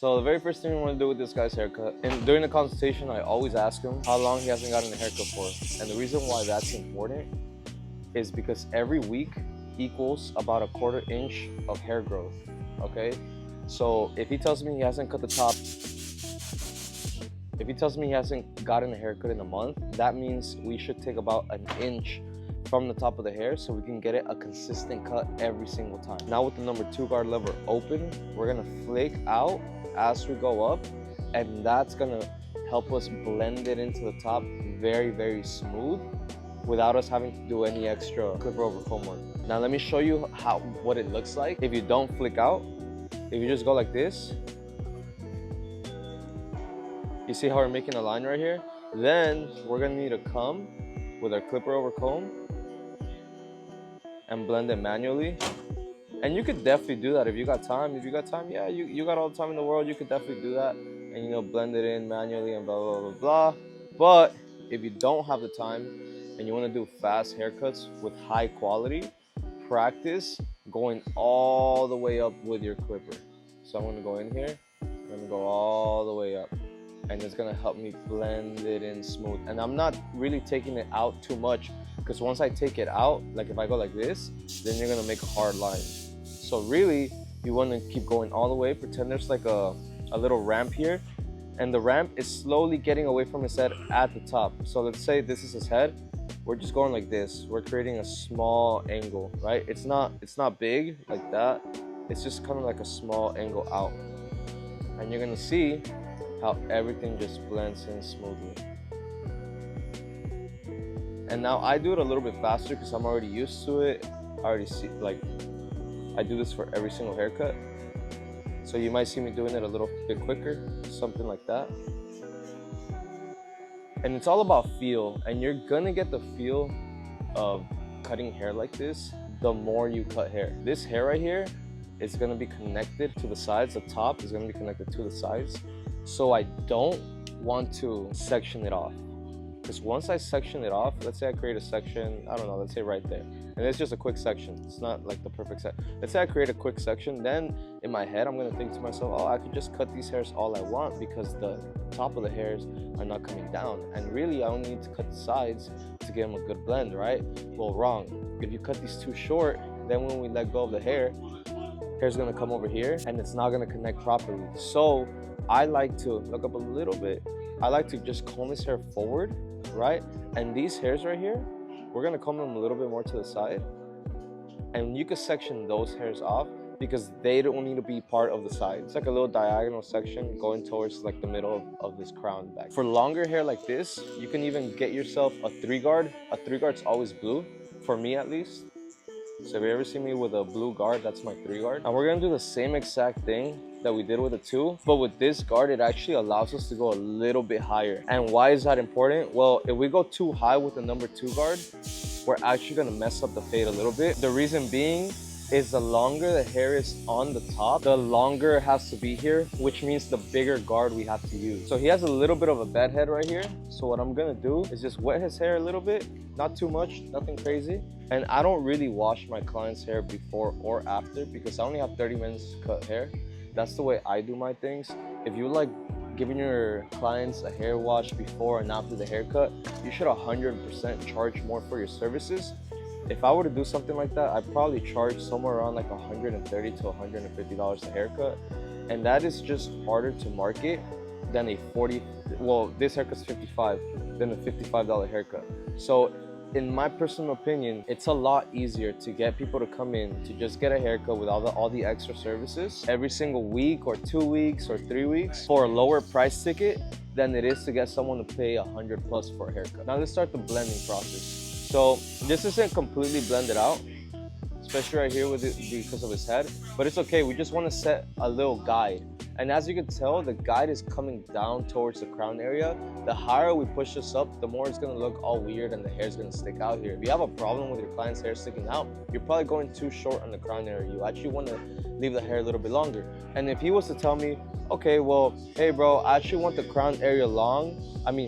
So the very first thing we want to do with this guy's haircut, and during the consultation, I always ask him how long he hasn't gotten a haircut for. And the reason why that's important is because every week equals about a 1/4 inch of hair growth, okay? So if he tells me he hasn't cut the top, if he tells me he hasn't gotten a haircut in a month, that means we should take about an inch from the top of the hair so we can get it a consistent cut every single time. Now with the number 2 guard lever open, we're gonna flake out as we go up, and that's gonna help us blend it into the top very, very smooth without us having to do any extra clipper over comb work. Now let me show you what it looks like if you don't flick out. If you just go like this, you see how we're making a line right here? Then we're gonna need to come with our clipper over comb and blend it manually. And you could definitely do that if you got time. If you got time, yeah, you got all the time in the world, you could definitely do that. And you know, blend it in manually and blah, blah, blah, blah. But if you don't have the time and you wanna do fast haircuts with high quality, practice going all the way up with your clipper. So I'm gonna go in here, I'm gonna go all the way up. And it's gonna help me blend it in smooth. And I'm not really taking it out too much, because once I take it out, like if I go like this, then you're gonna make a hard line. So really, you wanna keep going all the way. Pretend there's like a little ramp here, and the ramp is slowly getting away from his head at the top. So let's say this is his head. We're just going like this. We're creating a small angle, right? It's not big like that. It's just kind of like a small angle out. And you're gonna see how everything just blends in smoothly. And now I do it a little bit faster because I'm already used to it. I already see, like, I do this for every single haircut. So you might see me doing it a little bit quicker, something like that. And it's all about feel, and you're gonna get the feel of cutting hair like this the more you cut hair. This hair right here is gonna be connected to the sides. The top is gonna be connected to the sides. So I don't want to section it off. Because once I section it off, let's say I create a section, I don't know, let's say right there. And it's just a quick section. It's not like the perfect set. Let's say I create a quick section, then in my head, I'm gonna think to myself, oh, I could just cut these hairs all I want because the top of the hairs are not coming down. And really, I only need to cut the sides to give them a good blend, right? Well, wrong. If you cut these too short, then when we let go of the hair's gonna come over here and it's not gonna connect properly. So I like to look up a little bit. I like to just comb this hair forward, right? And these hairs right here, we're gonna comb them a little bit more to the side. And you can section those hairs off because they don't need to be part of the side. It's like a little diagonal section going towards like the middle of this crown back. For longer hair like this, you can even get yourself a 3-guard. A 3-guard's always blue, for me at least. So if you ever see me with a blue guard, that's my 3-guard. And we're gonna do the same exact thing that we did with the 2, but with this guard, it actually allows us to go a little bit higher. And why is that important? Well, if we go too high with the number 2 guard, we're actually gonna mess up the fade a little bit. The reason being is the longer the hair is on the top, the longer it has to be here, which means the bigger guard we have to use. So he has a little bit of a bed head right here. So what I'm gonna do is just wet his hair a little bit, not too much, nothing crazy. And I don't really wash my client's hair before or after because I only have 30 minutes to cut hair. That's the way I do my things. If you like giving your clients a hair wash before and after the haircut, you should 100% charge more for your services. If I were to do something like that, I'd probably charge somewhere around like $130 to $150 a haircut. And that is just harder to market than a this haircut's $55, than a $55 haircut. So in my personal opinion, it's a lot easier to get people to come in to just get a haircut with all the extra services every single week or 2 weeks or 3 weeks for a lower price ticket than it is to get someone to pay $100+ for a haircut. Now let's start the blending process. So this isn't completely blended out, especially right here with it because of his head, but it's okay. We just want to set a little guide. And as you can tell, the guide is coming down towards the crown area. The higher we push this up, the more it's gonna look all weird and the hair is gonna stick out here. If you have a problem with your client's hair sticking out, you're probably going too short on the crown area. You actually wanna leave the hair a little bit longer. And if he was to tell me, okay, well, hey bro, I actually want the crown area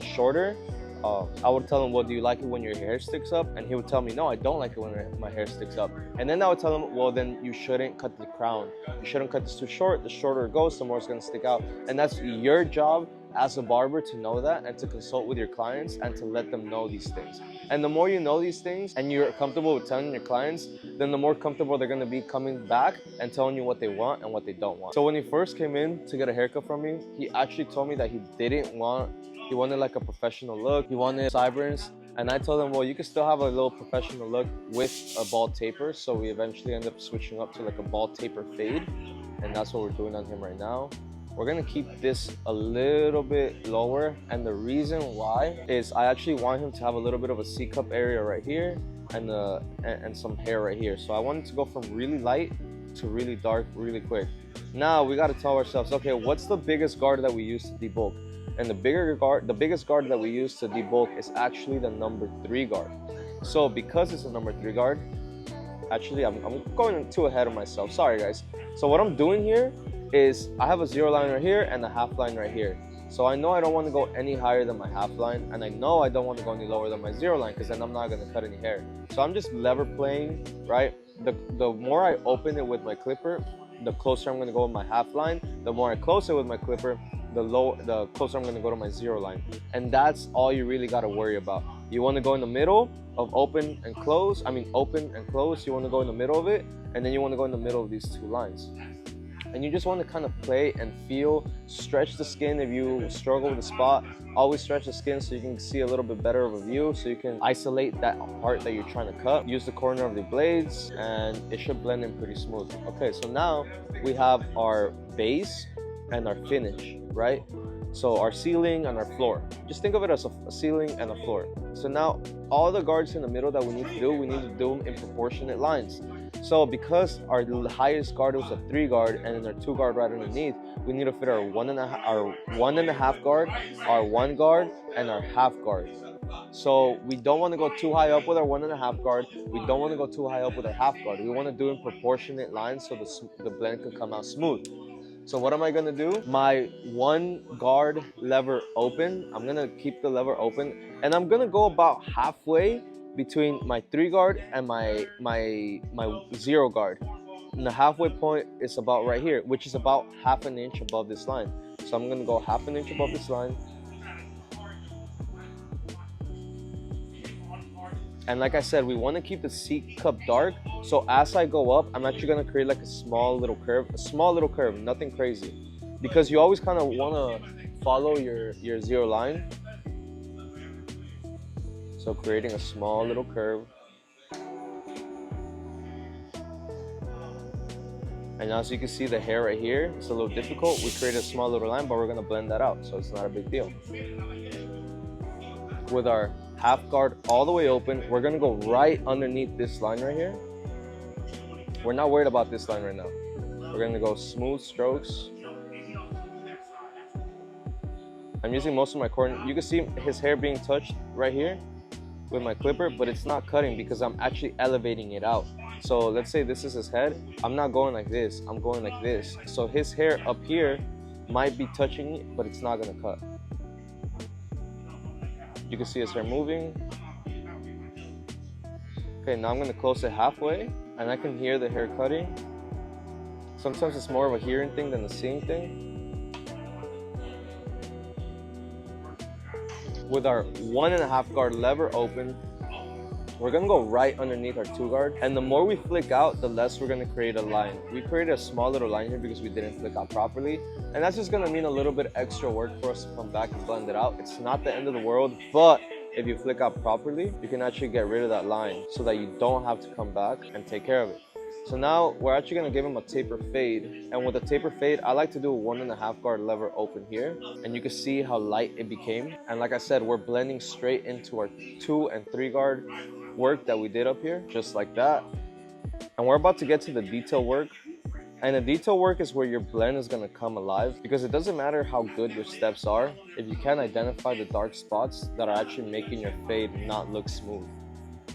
shorter, I would tell him, well, do you like it when your hair sticks up? And he would tell me, no, I don't like it when my hair sticks up. And then I would tell him, well, then you shouldn't cut the crown. You shouldn't cut this too short. The shorter it goes, the more it's gonna stick out. And that's your job as a barber to know that and to consult with your clients and to let them know these things. And the more you know these things and you're comfortable with telling your clients, then the more comfortable they're gonna be coming back and telling you what they want and what they don't want. So when he first came in to get a haircut from me, he actually told me that he wanted like a professional look. He wanted sideburns. And I told him, well, you can still have a little professional look with a bald taper. So we eventually ended up switching up to like a bald taper fade. And that's what we're doing on him right now. We're gonna keep this a little bit lower, and the reason why is I actually want him to have a little bit of a C-cup area right here and some hair right here. So I wanted to go from really light to really dark really quick. Now we gotta tell ourselves, okay, what's the biggest guard that we use to debulk? And the biggest guard that we use to debulk is actually the number 3 guard. So because it's a number 3 guard, actually I'm going too ahead of myself, sorry guys. So what I'm doing here is I have a 0 line right here and a half line right here. So I know I don't want to go any higher than my half line, and I know I don't want to go any lower than my 0 line because then I'm not going to cut any hair. So I'm just lever playing, right? The more I open it with my clipper, the closer I'm going to go with my half line. The more I close it with my clipper, the closer I'm going to go to my 0 line. And that's all you really got to worry about. You want to go in the middle of open and close. Open and close. You want to go in the middle of it, and then you want to go in the middle of these 2 lines. And you just want to kind of play and feel, stretch the skin. If you struggle with a spot, always stretch the skin so you can see a little bit better of a view, so you can isolate that part that you're trying to cut. Use the corner of the blades and it should blend in pretty smooth. Okay, so now we have our base and our finish, right? So our ceiling and our floor. Just think of it as a ceiling and a floor. So now all the guards in the middle that we need to do them in proportionate lines. So because our highest guard was a 3 guard and then our 2 guard right underneath, we need to fit our one and a half guard, our 1 guard, and our half guard. So we don't want to go too high up with our 1 and a half guard. We don't want to go too high up with our half guard. We want to do in proportionate lines so the blend can come out smooth. So what am I gonna do? My 1 guard lever open, I'm gonna keep the lever open, and I'm gonna go about halfway between my 3 guard and my 0 guard. And the halfway point is about right here, which is about half an inch above this line. So I'm gonna go half an inch above this line. And like I said, we want to keep the C-cup dark. So as I go up, I'm actually going to create like a small little curve, nothing crazy. Because you always kind of want to follow your 0 line. So creating a small little curve. And as you can see, the hair right here, it's a little difficult. We created a small little line, but we're going to blend that out. So it's not a big deal. With our half guard all the way open, we're gonna go right underneath this line right here. We're not worried about this line right now. We're gonna go smooth strokes. I'm using most of my corner. You can see his hair being touched right here with my clipper, but it's not cutting because I'm actually elevating it out. So let's say this is his head. I'm not going like this, I'm going like this. So his hair up here might be touching it, but it's not gonna cut. You can see his hair moving. Okay, now I'm gonna close it halfway and I can hear the hair cutting. Sometimes it's more of a hearing thing than a seeing thing. With our 1 1/2 guard lever open, we're gonna go right underneath our 2 guard. And the more we flick out, the less we're gonna create a line. We created a small little line here because we didn't flick out properly. And that's just gonna mean a little bit extra work for us to come back and blend it out. It's not the end of the world, but if you flick out properly, you can actually get rid of that line so that you don't have to come back and take care of it. So now we're actually gonna give him a taper fade. And with a taper fade, I like to do a 1 1/2 guard lever open here. And you can see how light it became. And like I said, we're blending straight into our 2 and 3 guard work that we did up here, just like that. And we're about to get to the detail work. And the detail work is where your blend is gonna come alive, because it doesn't matter how good your steps are if you can't identify the dark spots that are actually making your fade not look smooth.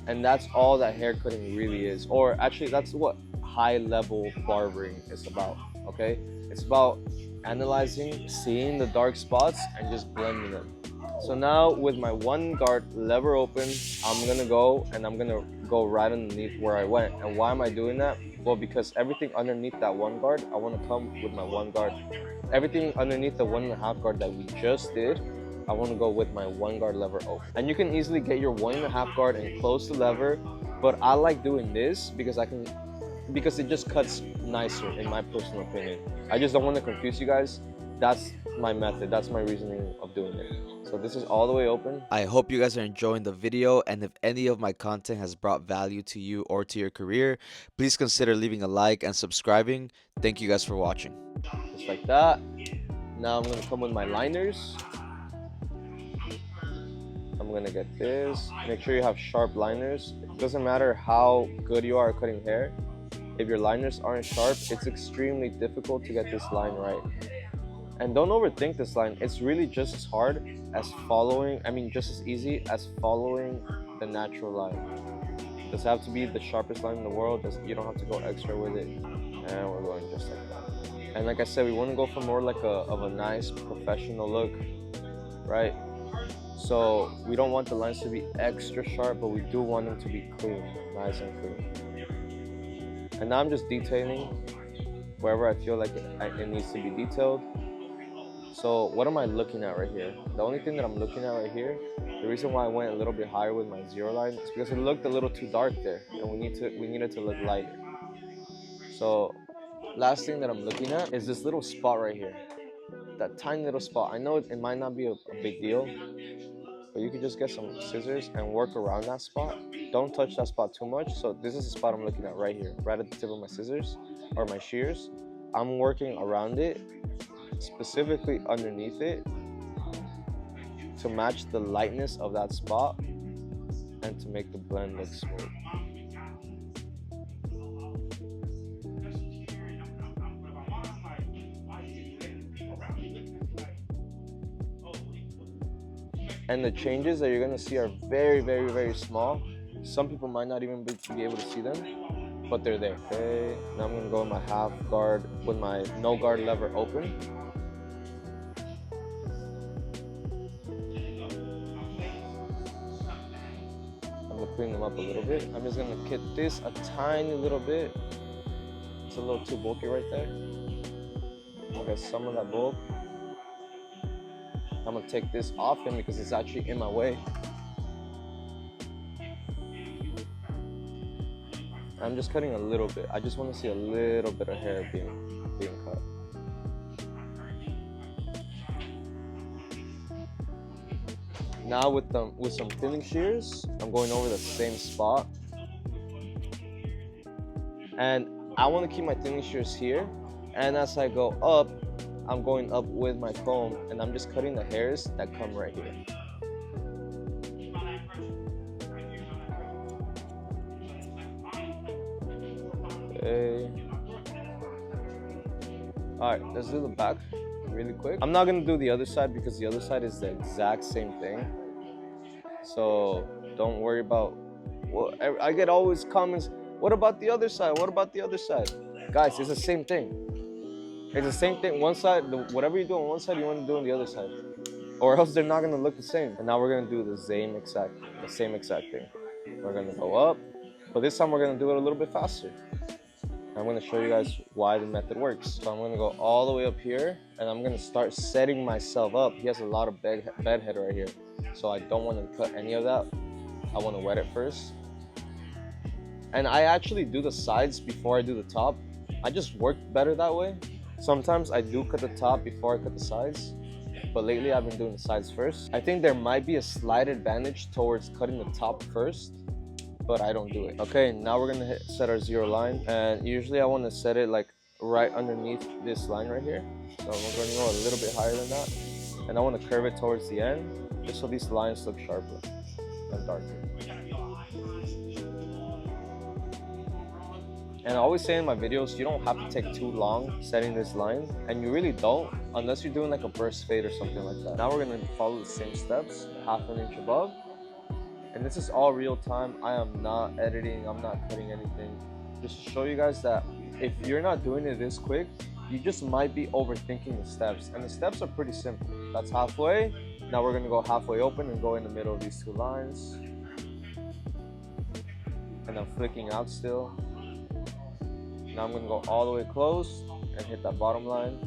And that's all that hair cutting really is. Or actually, that's what high level barbering is about, okay? It's about analyzing, seeing the dark spots and just blending them. So now with my one guard lever open, I'm gonna go right underneath where I went. And why am I doing that? Well, because everything underneath that one guard, I wanna come with my one guard. Everything underneath the 1.5 guard that we just did, I wanna go with my one guard lever open. And you can easily get your 1.5 guard and close the lever, but I like doing this because it just cuts nicer in my personal opinion. I just don't wanna confuse you guys. That's my method, that's my reasoning of doing it. So this is all the way open. I hope you guys are enjoying the video, and if any of my content has brought value to you or to your career, please consider leaving a like and subscribing. Thank you guys for watching. Just like that. Now I'm gonna come with my liners. I'm gonna get this. Make sure you have sharp liners. It doesn't matter how good you are at cutting hair. If your liners aren't sharp, it's extremely difficult to get this line right. And don't overthink this line. It's really just as hard as just as easy as following the natural line. It doesn't have to be the sharpest line in the world. You don't have to go extra with it. And we're going just like that. And like I said, we want to go for more like a nice professional look, right? So we don't want the lines to be extra sharp, but we do want them to be clean, nice and clean. And now I'm just detailing wherever I feel like it needs to be detailed. So what am I looking at right here? The only thing that I'm looking at right here, the reason why I went a little bit higher with my zero line is because it looked a little too dark there, and we needed to look lighter. So last thing that I'm looking at is this little spot right here. That tiny little spot. I know it might not be a big deal, but you can just get some scissors and work around that spot. Don't touch that spot too much. So this is the spot I'm looking at right here, right at the tip of my scissors or my shears. I'm working around it, specifically underneath it, to match the lightness of that spot and to make the blend look smooth. And the changes that you're gonna see are very, very, very small. Some people might not even be able to see them, but they're there. Okay, now I'm gonna go with my half guard with my no guard lever open. I'm gonna clean them up a little bit. I'm just gonna kit this a tiny little bit. It's a little too bulky right there. I'll get some of that bulk. I'm gonna take this off him because it's actually in my way. I'm just cutting a little bit. I just want to see a little bit of hair being cut. Now with some thinning shears, I'm going over the same spot. And I want to keep my thinning shears here. And as I go up, I'm going up with my comb, and I'm just cutting the hairs that come right here. Okay. All right, let's do the back really quick. I'm not gonna do the other side because the other side is the exact same thing. So don't worry about, well, I get always comments, what about the other side? What about the other side? Guys, it's the same thing. It's the same thing. One side, whatever you do on one side, you want to do on the other side, or else they're not gonna look the same. And now we're gonna do the same exact thing. We're gonna go up, but this time we're gonna do it a little bit faster. I'm gonna show you guys why the method works. So I'm gonna go all the way up here, and I'm gonna start setting myself up. He has a lot of bed head right here, so I don't want to cut any of that. I want to wet it first, and I actually do the sides before I do the top. I just work better that way. Sometimes I do cut the top before I cut the sides, but lately I've been doing the sides first. I think there might be a slight advantage towards cutting the top first, but I don't do it. Okay, now we're gonna set our zero line, and usually I want to set it like right underneath this line right here. So we're going to go a little bit higher than that, and I want to curve it towards the end, just so these lines look sharper and darker. And I always say in my videos, you don't have to take too long setting this line, and you really don't, unless you're doing like a burst fade or something like that. Now we're gonna follow the same steps, 1/2 inch above. And this is all real time. I am not editing, I'm not cutting anything. Just to show you guys that if you're not doing it this quick, you just might be overthinking the steps. And the steps are pretty simple. That's halfway, Now we're gonna go halfway open and go in the middle of these two lines. And I'm flicking out still. Now I'm gonna go all the way close and hit that bottom line.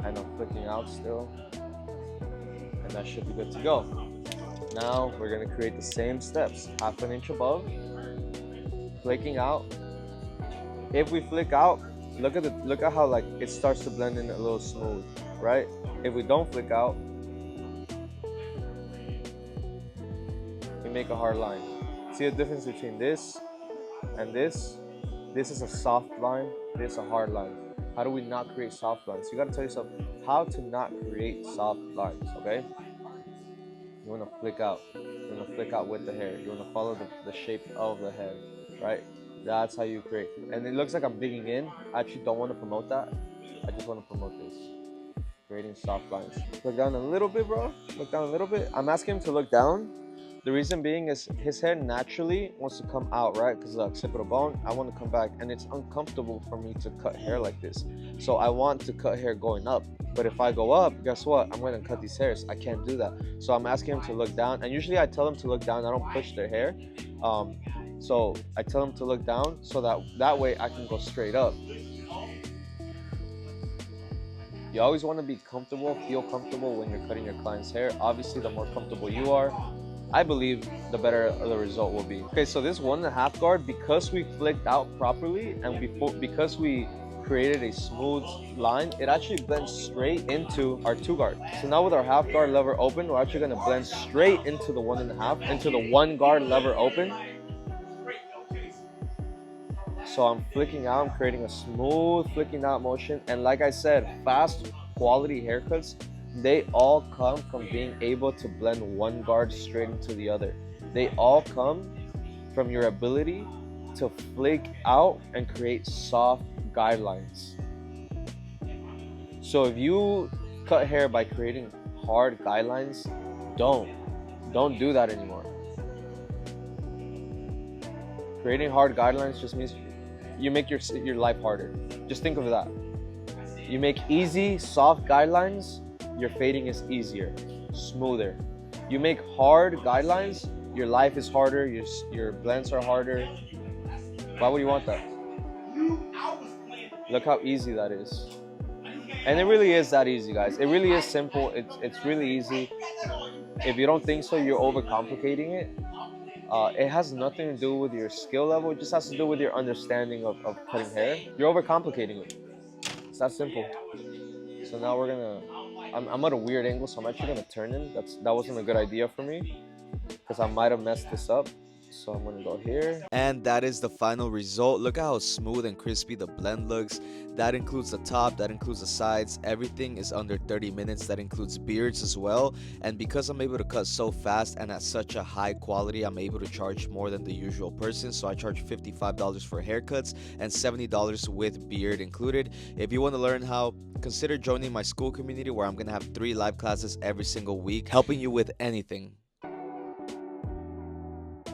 And I'm flicking out still. And that should be good to go. Now we're gonna create the same steps. Half an inch above, flicking out. If we flick out, look at how like it starts to blend in a little smooth, right? If we don't flick out, we make a hard line. See the difference between this and this? This is a soft line, this is a hard line. How do we not create soft lines? You gotta tell yourself how to not create soft lines, okay? You wanna flick out. You wanna flick out with the hair. You wanna follow the shape of the head, right? That's how you create. And it looks like I'm digging in. I actually don't wanna promote that. I just wanna promote this. Creating soft lines. Look down a little bit, bro. Look down a little bit. I'm asking him to look down. The reason being is his hair naturally wants to come out, right? Because the occipital bone, I want to come back, and it's uncomfortable for me to cut hair like this. So I want to cut hair going up. But if I go up, guess what? I'm going to cut these hairs. I can't do that. So I'm asking him to look down. And usually I tell them to look down. I don't push their hair. So I tell them to look down so that way I can go straight up. You always want to be comfortable, feel comfortable when you're cutting your client's hair. Obviously, the more comfortable you are, I believe the better the result will be. Okay, so this 1.5 guard, because we flicked out properly and because we created a smooth line, it actually blends straight into our 2 guard. So now with our half guard lever open, we're actually gonna blend straight into the 1.5, into the 1 guard lever open. So I'm flicking out, I'm creating a smooth flicking out motion. And like I said, fast quality haircuts, they all come from being able to blend 1 guard straight into the other. They all come from your ability to flick out and create soft guidelines. So if you cut hair by creating hard guidelines, don't do that anymore. Creating hard guidelines just means you make your life harder. Just think of that. You make easy, soft guidelines, your fading is easier, smoother. You make hard guidelines, your life is harder, your blends are harder. Why would you want that? Look how easy that is. And it really is that easy, guys. It really is simple. It's really easy. If you don't think so, you're overcomplicating it. It has nothing to do with your skill level. It just has to do with your understanding of cutting hair. You're overcomplicating it. It's that simple. So now we're gonna, I'm at a weird angle, so I'm actually gonna turn in. That wasn't a good idea for me because I might have messed this up. So I'm gonna go here. And that is the final result. Look at how smooth and crispy the blend looks. That includes the top, that includes the sides. Everything is under 30 minutes. That includes beards as well. And because I'm able to cut so fast and at such a high quality, I'm able to charge more than the usual person. So I charge $55 for haircuts and $70 with beard included. If you want to learn how, consider joining my Skool Community, where I'm gonna have 3 live classes every single week, helping you with anything.